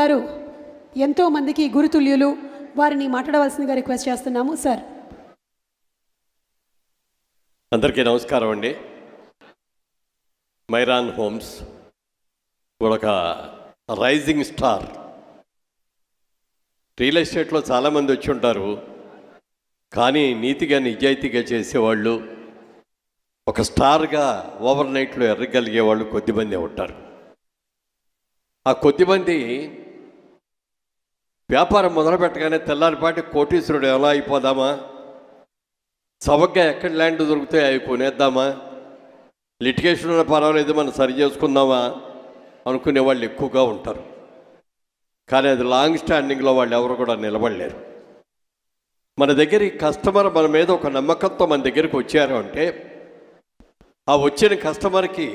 గారు ఎంతో మందికి గురుతుల్యులు. వారిని మాట్లాడవలసిందిగా రిక్వెస్ట్ చేస్తున్నాము. సార్. అందరికీ నమస్కారం అండి. మైరాన్ హోమ్స్ ఒక రైజింగ్ స్టార్. రియల్ ఎస్టేట్లో చాలామంది వచ్చి ఉంటారు, కానీ నీతిగా నిజాయితీగా చేసేవాళ్ళు, ఒక స్టార్గా ఓవర్ నైట్లో ఎర్రగలిగే వాళ్ళు కొద్దిమంది ఉంటారు. ఆ కొద్దిమంది వ్యాపారం మొదలు పెట్టగానే తెల్లారిపాటి కోటీశ్వరుడు ఎలా అయిపోదామా, చవకగా ఎక్కడ ల్యాండ్ దొరికితే అవి కొనేద్దామా, లిటిగేషన్ ఉన్న పర్వాలేదు మనం సరి చేసుకుందామా అనుకునే వాళ్ళు ఎక్కువగా ఉంటారు. కానీ అది లాంగ్ స్టాండింగ్లో వాళ్ళు ఎవరు కూడా నిలబడలేరు. మన దగ్గర ఈ కస్టమర్ మన మీద ఒక నమ్మకంతో మన దగ్గరికి వచ్చారు అంటే, ఆ వచ్చిన కస్టమర్కి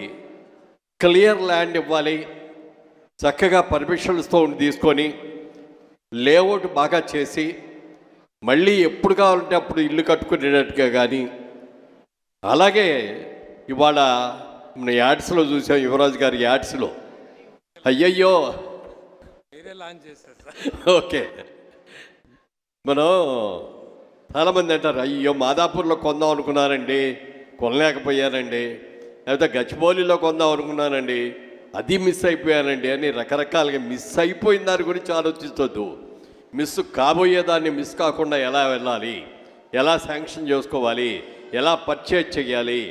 క్లియర్ ల్యాండ్ ఇవ్వాలి, చక్కగా పర్మిషన్స్తో తీసుకొని లేఅవుట్ బాగా చేసి మళ్ళీ ఎప్పుడు కావాలంటే అప్పుడు ఇల్లు కట్టుకునేటట్టుగా. కానీ అలాగే ఇవాళ మన యాడ్స్లో చూసాం, యువరాజ్ గారి యాడ్స్లో అయ్యయ్యో ఓకే, మనం చాలామంది అంటారు అయ్యో మాదాపూర్లో కొందాం అనుకున్నానండి, కొనలేకపోయానండి, లేకపోతే గచ్చిబౌలిలో కొందాం అనుకున్నానండి, అది మిస్ అయిపోయానండి అని రకరకాలుగా మిస్ అయిపోయిన దాని గురించి ఆలోచించవద్దు. మిస్ కాబోయేదాన్ని మిస్ కాకుండా ఎలా వెళ్ళాలి, ఎలా శాంక్షన్ చేసుకోవాలి, ఎలా పర్చేజ్ చేయాలి,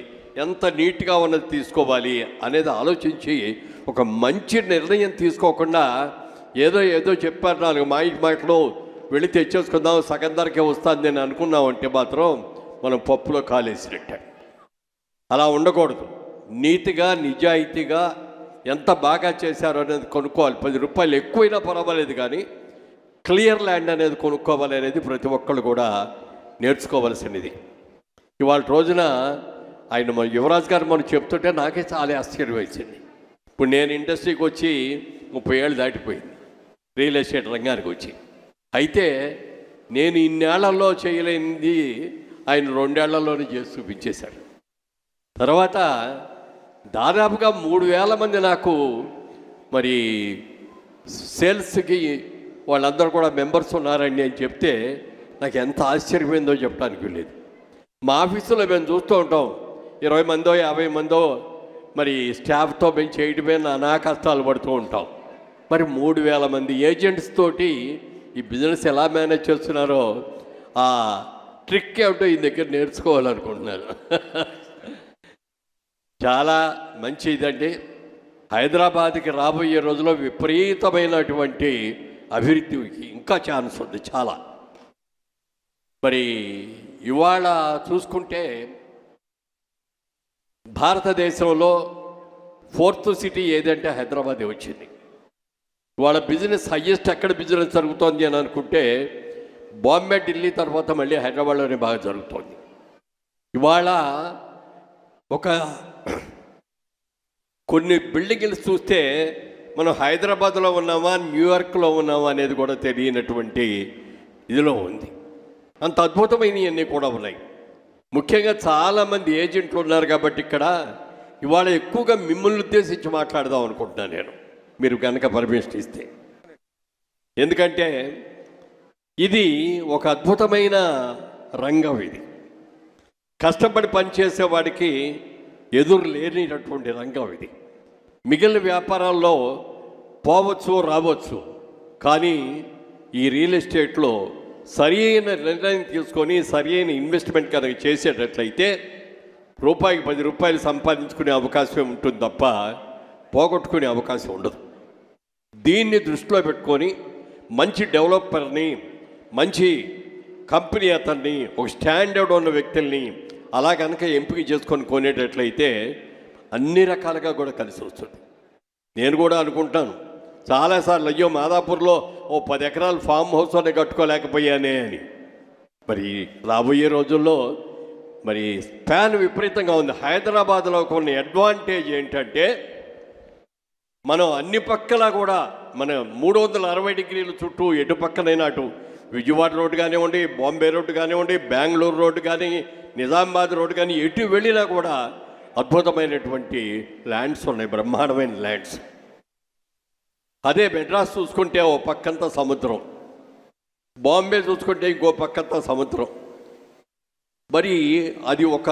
ఎంత నీట్గా ఉన్నది తీసుకోవాలి అనేది ఆలోచించి ఒక మంచి నిర్ణయం తీసుకోకుండా ఏదో చెప్పారు నాలుగు మాటలు వెళ్ళి తెచ్చేసుకుందాం సగం ధరకే వస్తుంది నేను అనుకున్నామంటే మాత్రం మనం పప్పులో కాలేసినట్టే. అలా ఉండకూడదు. నీతిగా నిజాయితీగా ఎంత బాగా చేశారో అనేది కొనుక్కోవాలి. 10 రూపాయలు ఎక్కువైనా పర్వాలేదు, కానీ క్లియర్ ల్యాండ్ అనేది కొనుక్కోవాలి అనేది ప్రతి ఒక్కళ్ళు కూడా నేర్చుకోవాల్సినది. ఇవాళ రోజున ఆయన మన యువరాజ్ గారు మనం చెప్తుంటే నాకే చాలా ఆశ్చర్యం వేసింది. ఇప్పుడు నేను ఇండస్ట్రీకి వచ్చి 30 ఏళ్ళు దాటిపోయింది, రియల్ ఎస్టేట్ రంగానికి వచ్చి. అయితే నేను ఇన్నేళ్లలో చేయలేనిది ఆయన 2 ఏళ్లలోనే చేసి చూపించేశాడు. తర్వాత దాదాపుగా 3000 మంది నాకు మరి సేల్స్కి వాళ్ళందరూ కూడా మెంబర్స్ ఉన్నారండి అని చెప్తే నాకు ఎంత ఆశ్చర్యమైందో చెప్పడానికి లేదు. మా ఆఫీసులో మేము చూస్తూ ఉంటాం 20 మందో 50 మందో మరి స్టాఫ్తో మేము చేయడమే నానా కష్టాలు పడుతూ ఉంటాం. మరి 3000 మంది ఏజెంట్స్ తోటి ఈ బిజినెస్ ఎలా మేనేజ్ చేస్తున్నారో ఆ ట్రిక్ ఏమిటో ఈ దగ్గర నేర్చుకోవాలనుకుంటున్నాను. చాలా మంచి ఇదండి. హైదరాబాద్కి రాబోయే రోజుల్లో విపరీతమైనటువంటి అభివృద్ధికి ఇంకా ఛాన్స్ ఉంది చాలా. మరి ఇవాళ చూసుకుంటే భారతదేశంలో 4th సిటీ ఏదంటే హైదరాబాదే వచ్చింది. ఇవాళ బిజినెస్ హయ్యెస్ట్ ఎక్కడ బిజినెస్ జరుగుతోంది అని అనుకుంటే బాంబే, ఢిల్లీ తర్వాత మళ్ళీ హైదరాబాద్లోనే బాగా జరుగుతోంది. ఇవాళ ఒక కొన్ని బిల్డింగ్లు చూస్తే మనం హైదరాబాద్లో ఉన్నామా న్యూయార్క్లో ఉన్నామా అనేది కూడా తెలియనటువంటి ఇదిలో ఉంది. అంత అద్భుతమైనవన్నీ కూడా ఉన్నాయి. ముఖ్యంగా చాలామంది ఏజెంట్లు ఉన్నారు కాబట్టి ఇక్కడ ఇవాళ ఎక్కువగా మిమ్మల్ని ఉద్దేశించి మాట్లాడదాం అనుకుంటున్నాను నేను, మీరు కనుక పర్మిషన్ ఇస్తే. ఎందుకంటే ఇది ఒక అద్భుతమైన రంగం. ఇది కష్టపడి పనిచేసేవాడికి ఎదురు లేనిటటువంటి రంగం ఇది. మిగిలిన వ్యాపారాల్లో పోవచ్చు రావచ్చు, కానీ ఈ రియల్ ఎస్టేట్లో సరైన నిర్ణయం తీసుకొని సరైన ఇన్వెస్ట్మెంట్ కనుక చేసేటట్లయితే రూపాయికి 10 రూపాయలు సంపాదించుకునే అవకాశం ఉంటుంది తప్ప పోగొట్టుకునే అవకాశం ఉండదు. దీన్ని దృష్టిలో పెట్టుకొని మంచి డెవలపర్ని, మంచి కంపెనీ అతన్ని, ఒక స్టాండర్డ్ ఉన్న వ్యక్తుల్ని అలా కనుక ఎంపిక చేసుకొని కొనేటట్లయితే అన్ని రకాలుగా కూడా కలిసి వస్తుంది. నేను కూడా అనుకుంటాను చాలాసార్లు అయ్యో మాదాపూర్లో 10 ఎకరాలు ఫామ్ హౌస్ అని కట్టుకోలేకపోయానే అని. మరి రాబోయే రోజుల్లో మరి స్పాన్ విపరీతంగా ఉంది. హైదరాబాద్లో కొన్ని అడ్వాంటేజ్ ఏంటంటే మనం అన్ని పక్కలా కూడా మన 360 డిగ్రీల చుట్టూ ఎటు పక్కనైనా అటు విజయవాడ రోడ్డు కానివ్వండి, బాంబే రోడ్డు కానివ్వండి, బెంగళూరు రోడ్డు కానీ, నిజామాబాద్ రోడ్డు కానీ ఎటు వెళ్ళినా కూడా అద్భుతమైనటువంటి ల్యాండ్స్ ఉన్నాయి, బ్రహ్మాండమైన ల్యాండ్స్. అదే మెడ్రాస్ చూసుకుంటే ఓ పక్కంతా సముద్రం, బాంబే చూసుకుంటే ఇంకో పక్కంతా సముద్రం. మరి అది ఒక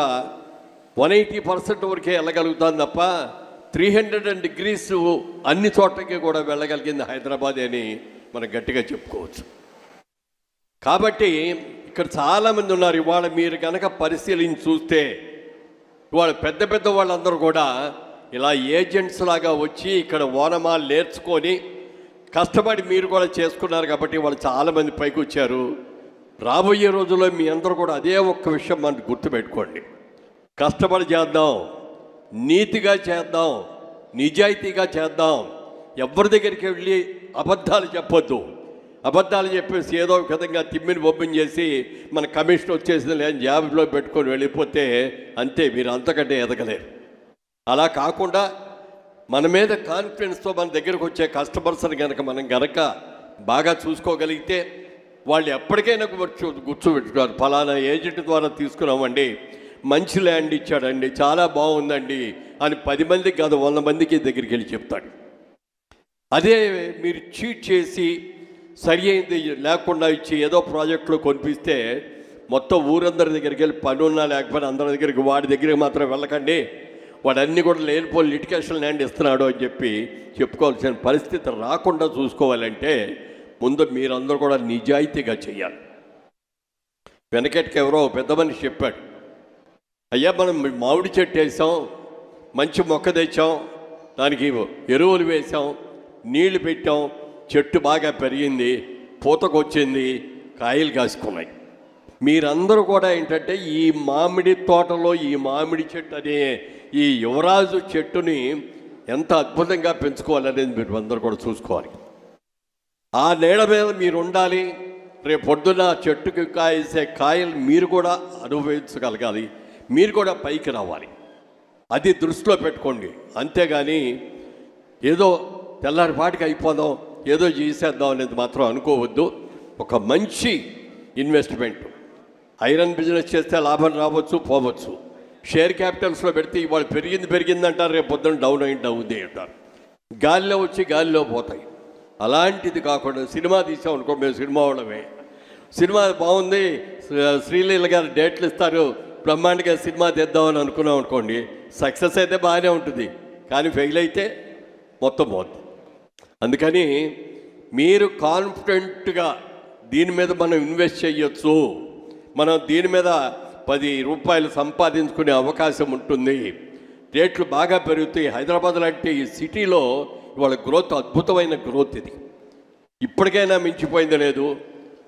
180% వరకే వెళ్ళగలుగుతాను తప్ప 300 degrees అన్ని చోట్లకి కూడా వెళ్ళగలిగింది హైదరాబాద్ అని మనం గట్టిగా చెప్పుకోవచ్చు. కాబట్టి ఇక్కడ చాలామంది ఉన్నారు. ఇవాళ మీరు కనుక పరిశీలించి చూస్తే ఇవాళ పెద్ద పెద్ద వాళ్ళందరూ కూడా ఇలా ఏజెంట్స్ లాగా వచ్చి ఇక్కడ ఓనమాలు నేర్చుకొని కష్టపడి మీరు కూడా చేసుకున్నారు. కాబట్టి వాళ్ళు చాలామంది పైకి వచ్చారు. రాబోయే రోజుల్లో మీ అందరూ కూడా అదే ఒక్క విషయం మనకు గుర్తుపెట్టుకోండి. కష్టపడి చేద్దాం, నీతిగా చేద్దాం, నిజాయితీగా చేద్దాం. ఎవరి దగ్గరికి వెళ్ళి అబద్ధాలు చెప్పొద్దు. అబద్ధాలు చెప్పేసి ఏదో ఒక విధంగా తిమ్మిని ఓపెన్ చేసి మన కమిషన్ వచ్చేసింది లేని జాబ్లో పెట్టుకొని వెళ్ళిపోతే అంతే, మీరు అంతకంటే ఎదగలేరు. అలా కాకుండా మన మీద కాన్ఫిడెన్స్తో మన దగ్గరకు వచ్చే కస్టమర్స్ని కనుక మనం కనుక బాగా చూసుకోగలిగితే వాళ్ళు ఎప్పటికైనా కూర్చోబెట్టుకున్నారు. ఫలానా ఏజెంట్ ద్వారా తీసుకున్నామండి, మంచి ల్యాండ్ ఇచ్చాడండి, చాలా బాగుందండి అని 10 మందికి కాదు 100 మందికి దగ్గరికి వెళ్ళి చెప్తాడు. అదే మీరు చీట్ చేసి సరి అయింది లేకుండా ఇచ్చి ఏదో ప్రాజెక్టులో కొనిపిస్తే మొత్తం ఊరందరి దగ్గరికి వెళ్ళి పని ఉన్నా లేకపోయినా అందరి దగ్గరికి వాడి దగ్గరికి మాత్రం వెళ్ళకండి, వాడన్నీ కూడా లేనిపోయి లిటికేషన్ ల్యాండ్ ఇస్తున్నాడు అని చెప్పి చెప్పుకోవాల్సిన పరిస్థితి రాకుండా చూసుకోవాలంటే ముందు మీరందరూ కూడా నిజాయితీగా చేయాలి. వెనకటికి ఎవరో పెద్ద మనిషి చెప్పాడు, అయ్యా మనం మామిడి చెట్టు వేసాం, మంచి మొక్క తెచ్చాం, దానికి ఎరువులు వేసాం, నీళ్లు పెట్టాం, చెట్టు బాగా పెరిగింది, పూతకొచ్చింది, కాయలు కాసుకున్నాయి. మీరందరూ కూడా ఏంటంటే ఈ మామిడి తోటలో ఈ మామిడి చెట్టు అనే ఈ యువరాజు చెట్టుని ఎంత అద్భుతంగా పెంచుకోవాలనేది మీరు అందరూ కూడా చూసుకోవాలి. ఆ నీడ మీద మీరు ఉండాలి. రేపు పొద్దున్న చెట్టుకి కాసే కాయలు మీరు కూడా అనుభవించగలగాలి, మీరు కూడా పైకి రావాలి. అది దృష్టిలో పెట్టుకోండి. అంతేగాని ఏదో తెల్లారిపాటికి అయిపోదాం, ఏదో చేసేద్దాం అనేది మాత్రం అనుకోవద్దు. ఒక మంచి ఇన్వెస్ట్మెంట్. ఐరన్ బిజినెస్ చేస్తే లాభం రావచ్చు, పోవచ్చు. షేర్ క్యాపిటల్స్లో పెడితే ఇవాళ పెరిగిందంటారు, రేపు పొద్దున్న డౌన్ అవుద్ది అంటారు. గాలిలో వచ్చి గాలిలో పోతాయి. అలాంటిది కాకుండా సినిమా తీసాం అనుకో, మేము సినిమా వాళ్ళమే, సినిమా బాగుంది, శ్రీలీల గారు డేట్లు ఇస్తారు, బ్రహ్మాండంగా సినిమా తెద్దామని అనుకున్నాం అనుకోండి, సక్సెస్ అయితే బాగానే ఉంటుంది, కానీ ఫెయిల్ అయితే మొత్తం పోతుంది. అందుకని మీరు కాన్ఫిడెంట్గా దీని మీద మనం ఇన్వెస్ట్ చేయొచ్చు, మనం దీని మీద 10 రూపాయలు సంపాదించుకునే అవకాశం ఉంటుంది, రేట్లు బాగా పెరుగుతాయి. హైదరాబాద్ లాంటి ఈ సిటీలో ఇవాళ గ్రోత్ అద్భుతమైన గ్రోత్. ఇది ఇప్పటికైనా మించిపోయింది లేదు.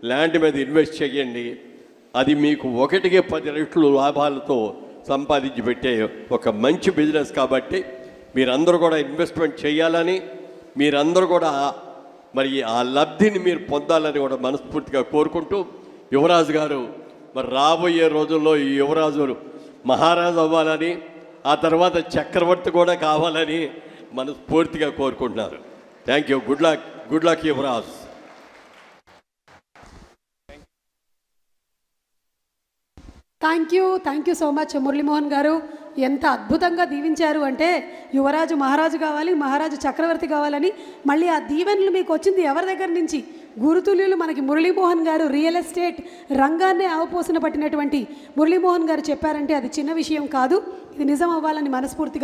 ల్యాండ్ మీద ఇన్వెస్ట్ చేయండి, అది మీకు 1కి 10 రెట్లు లాభాలతో సంపాదించి పెట్టే ఒక మంచి బిజినెస్. కాబట్టి మీరందరూ కూడా ఇన్వెస్ట్మెంట్ చేయాలని, మీరందరూ కూడా మరి ఆ లబ్ధిని మీరు పొందాలని కూడా మనస్ఫూర్తిగా కోరుకుంటూ, యువరాజు గారు మరి రాబోయే రోజుల్లో ఈ యువరాజు మహారాజు అవ్వాలని, ఆ తర్వాత చక్రవర్తి కూడా కావాలని మనస్ఫూర్తిగా కోరుకుంటున్నారు. Thank you. Good luck Yuvraj. Thank you so much Muralimohan గారు. ఎంత అద్భుతంగా దీవించారు అంటే యువరాజు మహారాజు కావాలి, మహారాజు చక్రవర్తి కావాలని. మళ్ళీ ఆ దీవెనలు మీకు వచ్చింది ఎవరి దగ్గర నుంచి? గురుతుల్యులు మనకి మురళీమోహన్ గారు, రియల్ ఎస్టేట్ రంగాన్నే అవపోసన పట్టినటువంటి మురళీమోహన్ గారు చెప్పారంటే అది చిన్న విషయం కాదు. ఇది నిజం అవ్వాలని మనస్ఫూర్తిగా